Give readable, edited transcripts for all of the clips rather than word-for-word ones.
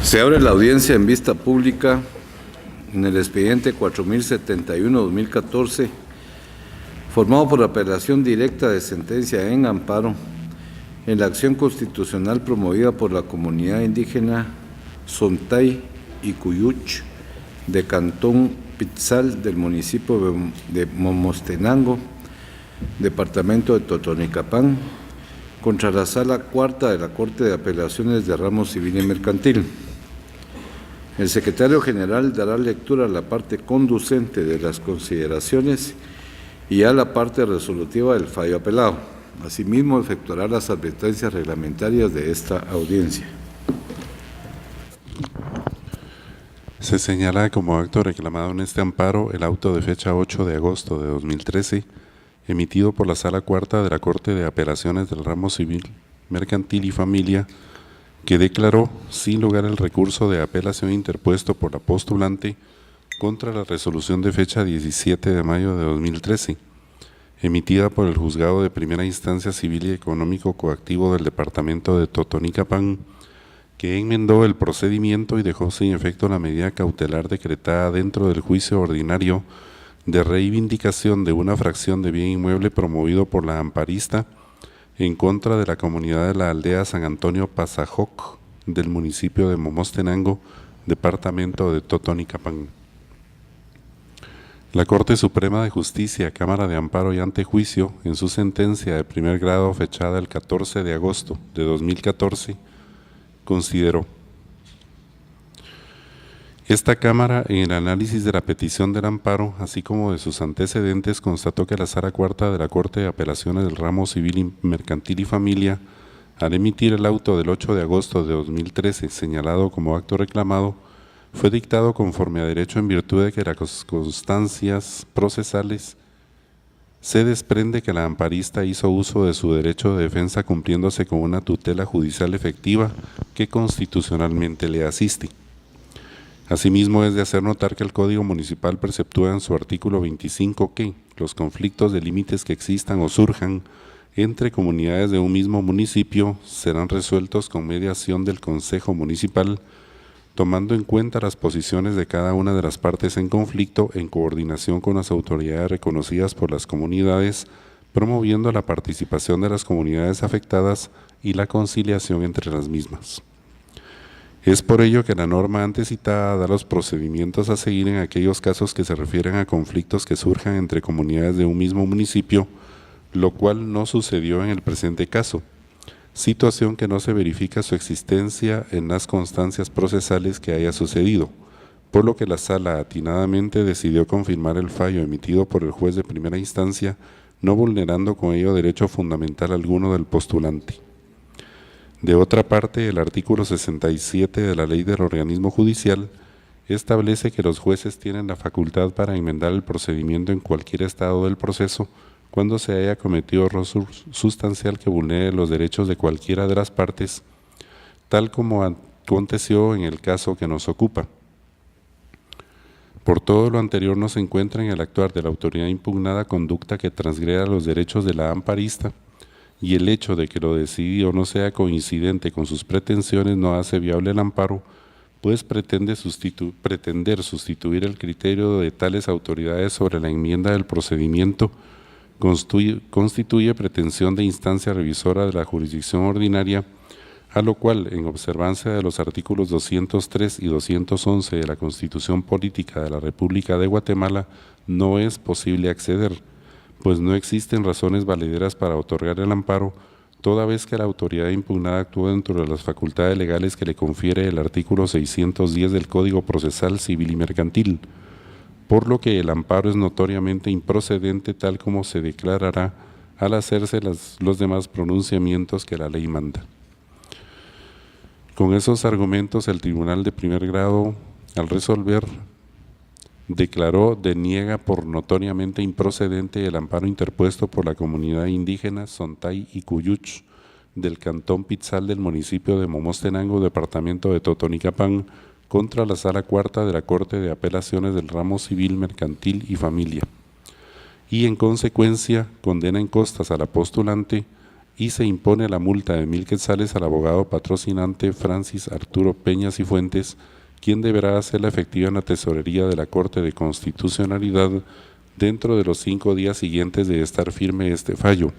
Se abre la audiencia en vista pública en el expediente 4071-2014, formado por apelación directa de sentencia en amparo en la acción constitucional promovida por la comunidad indígena Sontay y Cuyuch de Cantón Pitzal del municipio de Momostenango, departamento de Totonicapán, contra la Sala Cuarta de la Corte de Apelaciones de Ramo Civil y Mercantil. El secretario general dará lectura a la parte conducente de las consideraciones y a la parte resolutiva del fallo apelado. Asimismo, efectuará las advertencias reglamentarias de esta audiencia. Se señala como acto reclamado en este amparo el auto de fecha 8 de agosto de 2013, emitido por la Sala Cuarta de la Corte de Apelaciones del Ramo Civil, Mercantil y Familia, que declaró sin lugar el recurso de apelación interpuesto por la postulante contra la resolución de fecha 17 de mayo de 2013, emitida por el Juzgado de Primera Instancia Civil y Económico Coactivo del Departamento de Totonicapán, que enmendó el procedimiento y dejó sin efecto la medida cautelar decretada dentro del juicio ordinario de reivindicación de una fracción de bien inmueble promovido por la amparista en contra de la comunidad de la aldea San Antonio Pasajoc del municipio de Momostenango, departamento de Totonicapán. La Corte Suprema de Justicia, Cámara de Amparo y Antejuicio, en su sentencia de primer grado fechada el 14 de agosto de 2014, consideró: esta Cámara, en el análisis de la petición del amparo, así como de sus antecedentes, constató que la Sala Cuarta de la Corte de Apelaciones del Ramo Civil, Mercantil y Familia, al emitir el auto del 8 de agosto de 2013, señalado como acto reclamado, fue dictado conforme a derecho en virtud de que las constancias procesales se desprende que la amparista hizo uso de su derecho de defensa cumpliéndose con una tutela judicial efectiva que constitucionalmente le asiste. Asimismo, es de hacer notar que el Código Municipal preceptúa en su artículo 25 que los conflictos de límites que existan o surjan entre comunidades de un mismo municipio serán resueltos con mediación del Consejo Municipal, tomando en cuenta las posiciones de cada una de las partes en conflicto en coordinación con las autoridades reconocidas por las comunidades, promoviendo la participación de las comunidades afectadas y la conciliación entre las mismas. Es por ello que la norma antes citada da los procedimientos a seguir en aquellos casos que se refieren a conflictos que surjan entre comunidades de un mismo municipio, lo cual no sucedió en el presente caso, situación que no se verifica su existencia en las constancias procesales que haya sucedido, por lo que la Sala atinadamente decidió confirmar el fallo emitido por el juez de primera instancia, no vulnerando con ello derecho fundamental alguno del postulante. De otra parte, el artículo 67 de la Ley del Organismo Judicial establece que los jueces tienen la facultad para enmendar el procedimiento en cualquier estado del proceso cuando se haya cometido error sustancial que vulnere los derechos de cualquiera de las partes, tal como aconteció en el caso que nos ocupa. Por todo lo anterior no se encuentra en el actuar de la autoridad impugnada conducta que transgreda los derechos de la amparista, y el hecho de que lo decidido no sea coincidente con sus pretensiones no hace viable el amparo, pues pretender sustituir el criterio de tales autoridades sobre la enmienda del procedimiento constituye pretensión de instancia revisora de la jurisdicción ordinaria, a lo cual, en observancia de los artículos 203 y 211 de la Constitución Política de la República de Guatemala, no es posible acceder, pues no existen razones valederas para otorgar el amparo, toda vez que la autoridad impugnada actúa dentro de las facultades legales que le confiere el artículo 610 del Código Procesal Civil y Mercantil, por lo que el amparo es notoriamente improcedente tal como se declarará al hacerse los demás pronunciamientos que la ley manda. Con esos argumentos, el Tribunal de Primer Grado, al resolver, declaró deniega por notoriamente improcedente el amparo interpuesto por la comunidad indígena Sontay y Cuyuch del Cantón Pitzal del municipio de Momostenango, departamento de Totonicapán, contra la Sala Cuarta de la Corte de Apelaciones del Ramo Civil, Mercantil y Familia, y en consecuencia condena en costas a la postulante y se impone la multa de 1.000 quetzales al abogado patrocinante Francis Arturo Peñas y Fuentes, quien deberá hacerla efectiva en la tesorería de la Corte de Constitucionalidad dentro de los 5 días siguientes de estar firme este fallo.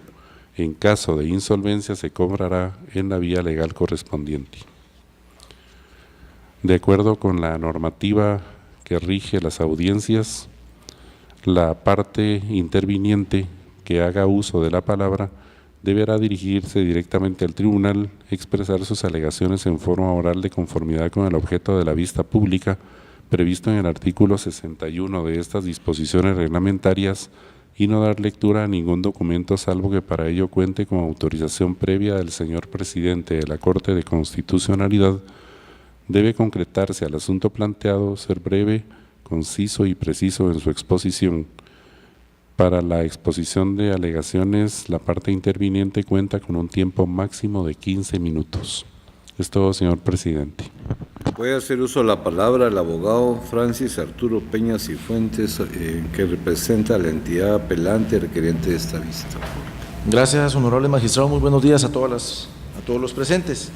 En caso de insolvencia se cobrará en la vía legal correspondiente. De acuerdo con la normativa que rige las audiencias, la parte interviniente que haga uso de la palabra deberá dirigirse directamente al tribunal, expresar sus alegaciones en forma oral de conformidad con el objeto de la vista pública previsto en el artículo 61 de estas disposiciones reglamentarias y no dar lectura a ningún documento salvo que para ello cuente con autorización previa del señor presidente de la Corte de Constitucionalidad. Debe concretarse al asunto planteado, ser breve, conciso y preciso en su exposición. Para la exposición de alegaciones, la parte interviniente cuenta con un tiempo máximo de 15 minutos. Es todo, señor presidente. Voy a hacer uso de la palabra el abogado Francis Arturo Peñas y Fuentes, que representa a la entidad apelante requeriente de esta vista. Gracias, honorable magistrado. Muy buenos días a todos los presentes.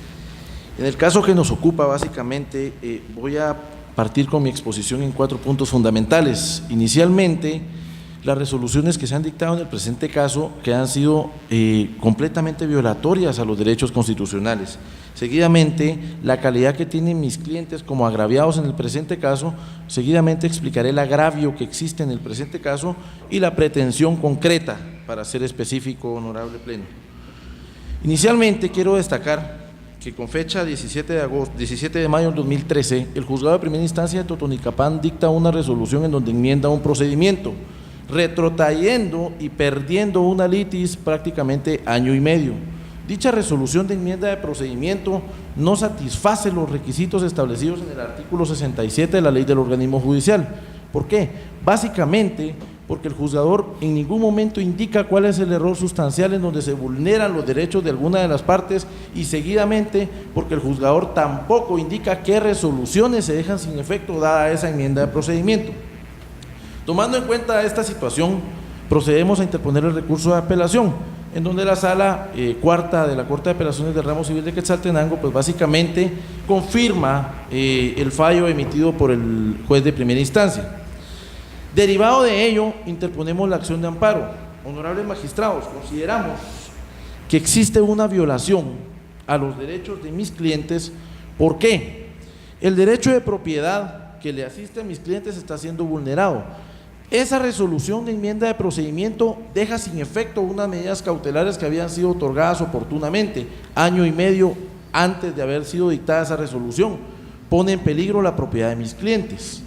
En el caso que nos ocupa, básicamente, voy a partir con mi exposición en 4 puntos fundamentales. Inicialmente, las resoluciones que se han dictado en el presente caso, que han sido completamente violatorias a los derechos constitucionales. Seguidamente, la calidad que tienen mis clientes como agraviados en el presente caso. Seguidamente explicaré el agravio que existe en el presente caso y la pretensión concreta, para ser específico, honorable pleno. Inicialmente, quiero destacar que con fecha 17 de mayo del 2013, el Juzgado de Primera Instancia de Totonicapán dicta una resolución en donde enmienda un procedimiento, retrotrayendo y perdiendo una litis prácticamente año y medio. Dicha resolución de enmienda de procedimiento no satisface los requisitos establecidos en el artículo 67 de la Ley del Organismo Judicial. ¿Por qué? Básicamente porque el juzgador en ningún momento indica cuál es el error sustancial en donde se vulneran los derechos de alguna de las partes, y seguidamente porque el juzgador tampoco indica qué resoluciones se dejan sin efecto dada esa enmienda de procedimiento. Tomando en cuenta esta situación, procedemos a interponer el recurso de apelación, en donde la Sala Cuarta de la Corte de Apelaciones del Ramo Civil de Quetzaltenango, pues básicamente confirma el fallo emitido por el juez de primera instancia. Derivado de ello, interponemos la acción de amparo. Honorables magistrados, consideramos que existe una violación a los derechos de mis clientes. ¿Por qué? El derecho de propiedad que le asiste a mis clientes está siendo vulnerado. Esa resolución de enmienda de procedimiento deja sin efecto unas medidas cautelares que habían sido otorgadas oportunamente, año y medio antes de haber sido dictada esa resolución. Pone en peligro la propiedad de mis clientes.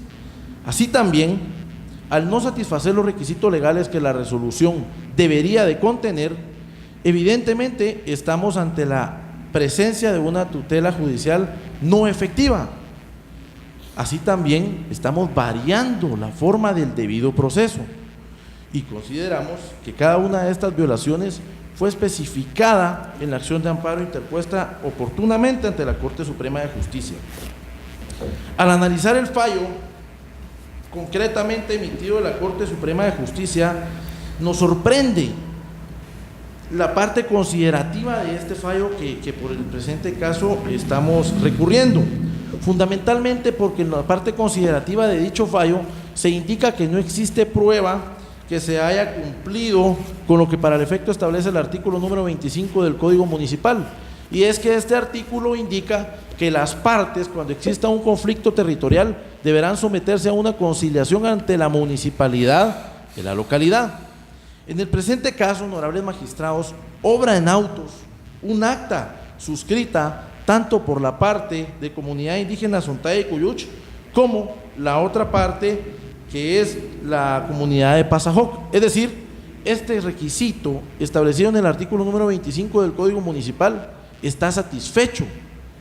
Así también, al no satisfacer los requisitos legales que la resolución debería de contener, evidentemente estamos ante la presencia de una tutela judicial no efectiva. Así también estamos variando la forma del debido proceso y consideramos que cada una de estas violaciones fue especificada en la acción de amparo interpuesta oportunamente ante la Corte Suprema de Justicia. Al analizar el fallo concretamente emitido de la Corte Suprema de Justicia, nos sorprende la parte considerativa de este fallo que por el presente caso estamos recurriendo, fundamentalmente porque en la parte considerativa de dicho fallo se indica que no existe prueba que se haya cumplido con lo que para el efecto establece el artículo número 25 del Código Municipal, y es que este artículo indica que las partes, cuando exista un conflicto territorial, deberán someterse a una conciliación ante la municipalidad de la localidad. En el presente caso, honorables magistrados, obra en autos un acta suscrita tanto por la parte de comunidad indígena Sontay y Cuyuch como la otra parte que es la comunidad de Pasajoc. Es decir, este requisito establecido en el artículo número 25 del Código Municipal está satisfecho,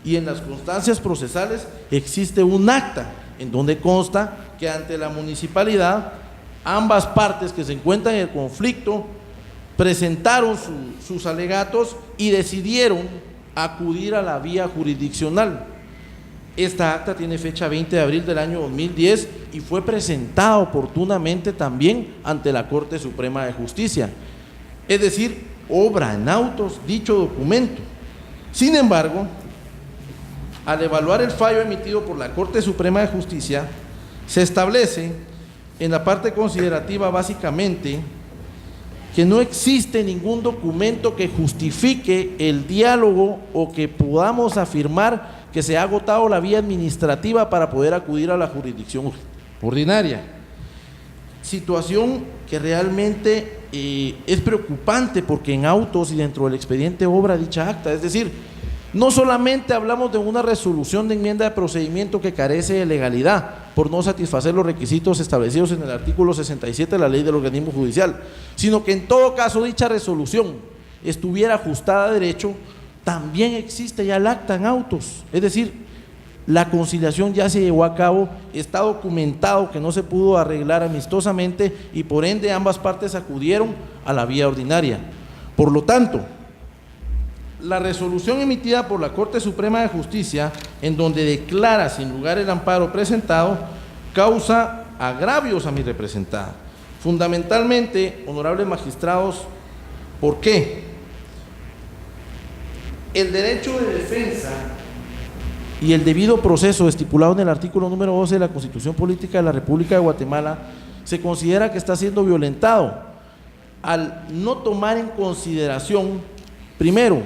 y en las constancias procesales existe un acta en donde consta que ante la municipalidad ambas partes que se encuentran en el conflicto presentaron sus alegatos y decidieron acudir a la vía jurisdiccional. Esta acta tiene fecha 20 de abril del año 2010 y fue presentada oportunamente también ante la Corte Suprema de Justicia. Es decir, obra en autos dicho documento. Sin embargo, al evaluar el fallo emitido por la Corte Suprema de Justicia, se establece en la parte considerativa básicamente que no existe ningún documento que justifique el diálogo o que podamos afirmar que se ha agotado la vía administrativa para poder acudir a la jurisdicción ordinaria. Situación que realmente es preocupante porque en autos y dentro del expediente obra dicha acta, es decir, no solamente hablamos de una resolución de enmienda de procedimiento que carece de legalidad por no satisfacer los requisitos establecidos en el artículo 67 de la ley del organismo judicial, sino que en todo caso dicha resolución estuviera ajustada a derecho, también existe ya el acta en autos, es decir, la conciliación ya se llevó a cabo, está documentado que no se pudo arreglar amistosamente y por ende ambas partes acudieron a la vía ordinaria. Por lo tanto, la resolución emitida por la Corte Suprema de Justicia, en donde declara sin lugar el amparo presentado, causa agravios a mi representada. Fundamentalmente, honorables magistrados, ¿por qué? El derecho de defensa y el debido proceso estipulado en el artículo número 12 de la Constitución Política de la República de Guatemala se considera que está siendo violentado al no tomar en consideración, primero,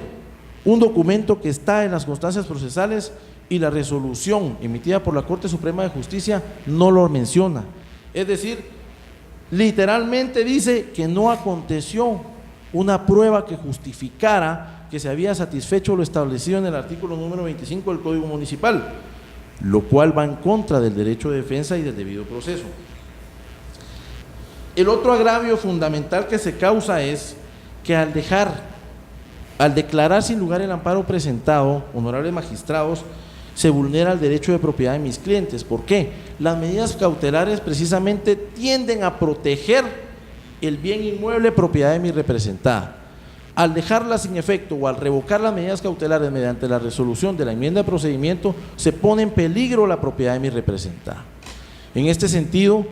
un documento que está en las constancias procesales y la resolución emitida por la Corte Suprema de Justicia no lo menciona. Es decir, literalmente dice que no aconteció una prueba que justificara que se había satisfecho lo establecido en el artículo número 25 del Código Municipal, lo cual va en contra del derecho de defensa y del debido proceso. El otro agravio fundamental que se causa es que al declarar sin lugar el amparo presentado, honorables magistrados, se vulnera el derecho de propiedad de mis clientes. ¿Por qué? Las medidas cautelares precisamente tienden a proteger el bien inmueble propiedad de mi representada. Al dejarla sin efecto o al revocar las medidas cautelares mediante la resolución de la enmienda de procedimiento, se pone en peligro la propiedad de mi representada. En este sentido,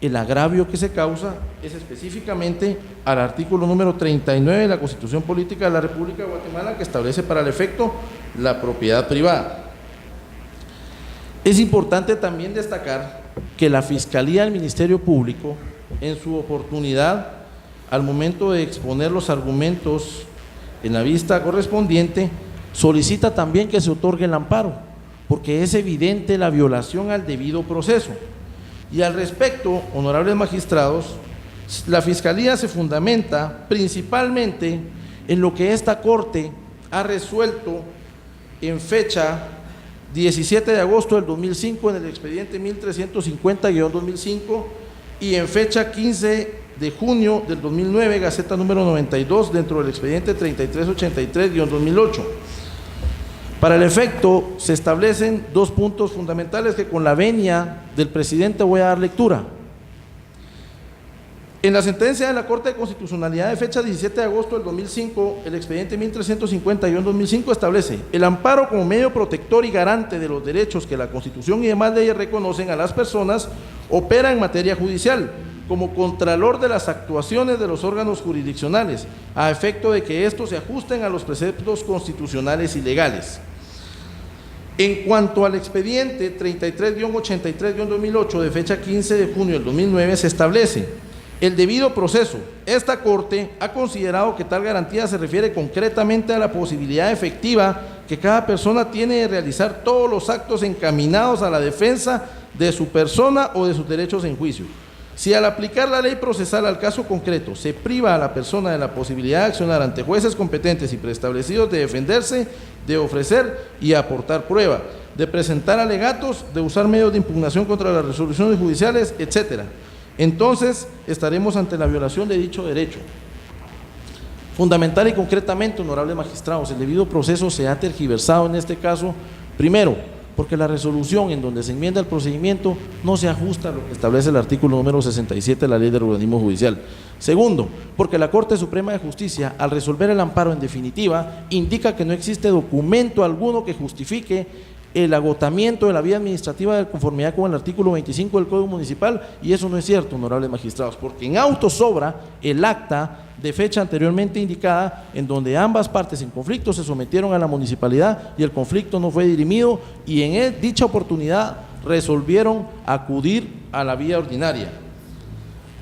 el agravio que se causa es específicamente al artículo número 39 de la Constitución Política de la República de Guatemala, que establece para el efecto la propiedad privada. Es importante también destacar que la Fiscalía del Ministerio Público, en su oportunidad, al momento de exponer los argumentos en la vista correspondiente, solicita también que se otorgue el amparo, porque es evidente la violación al debido proceso. Y al respecto, honorables magistrados, la Fiscalía se fundamenta principalmente en lo que esta Corte ha resuelto en fecha 17 de agosto del 2005 en el expediente 1350-2005 y en fecha 15 de junio del 2009, Gaceta número 92, dentro del expediente 3383-2008. Para el efecto, se establecen dos puntos fundamentales que con la venia del presidente voy a dar lectura. En la sentencia de la Corte de Constitucionalidad de fecha 17 de agosto del 2005, el expediente 1350-2005 establece: el amparo como medio protector y garante de los derechos que la Constitución y demás leyes reconocen a las personas, opera en materia judicial como contralor de las actuaciones de los órganos jurisdiccionales, a efecto de que estos se ajusten a los preceptos constitucionales y legales. En cuanto al expediente 33-83-2008 de fecha 15 de junio del 2009, se establece el debido proceso. Esta Corte ha considerado que tal garantía se refiere concretamente a la posibilidad efectiva que cada persona tiene de realizar todos los actos encaminados a la defensa de su persona o de sus derechos en juicio. Si al aplicar la ley procesal al caso concreto se priva a la persona de la posibilidad de accionar ante jueces competentes y preestablecidos de defenderse, de ofrecer y aportar prueba, de presentar alegatos, de usar medios de impugnación contra las resoluciones judiciales, etcétera, entonces estaremos ante la violación de dicho derecho. Fundamental y concretamente, honorables magistrados, el debido proceso se ha tergiversado en este caso, primero, porque la resolución en donde se enmienda el procedimiento no se ajusta a lo que establece el artículo número 67 de la ley del organismo judicial. Segundo, porque la Corte Suprema de Justicia, al resolver el amparo en definitiva, indica que no existe documento alguno que justifique el agotamiento de la vía administrativa de conformidad con el artículo 25 del Código Municipal, y eso no es cierto, honorables magistrados, porque en auto sobra el acta de fecha anteriormente indicada, en donde ambas partes en conflicto se sometieron a la municipalidad y el conflicto no fue dirimido, y en dicha oportunidad resolvieron acudir a la vía ordinaria.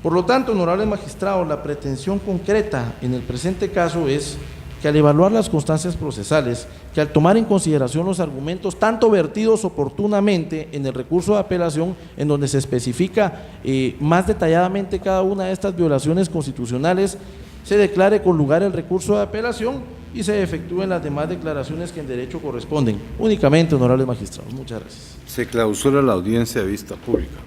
Por lo tanto, honorables magistrados, la pretensión concreta en el presente caso es que al evaluar las constancias procesales, que al tomar en consideración los argumentos tanto vertidos oportunamente en el recurso de apelación, en donde se especifica más detalladamente cada una de estas violaciones constitucionales, se declare con lugar el recurso de apelación y se efectúen las demás declaraciones que en derecho corresponden. Únicamente, honorables magistrados. Muchas gracias. Se clausura la audiencia de vista pública.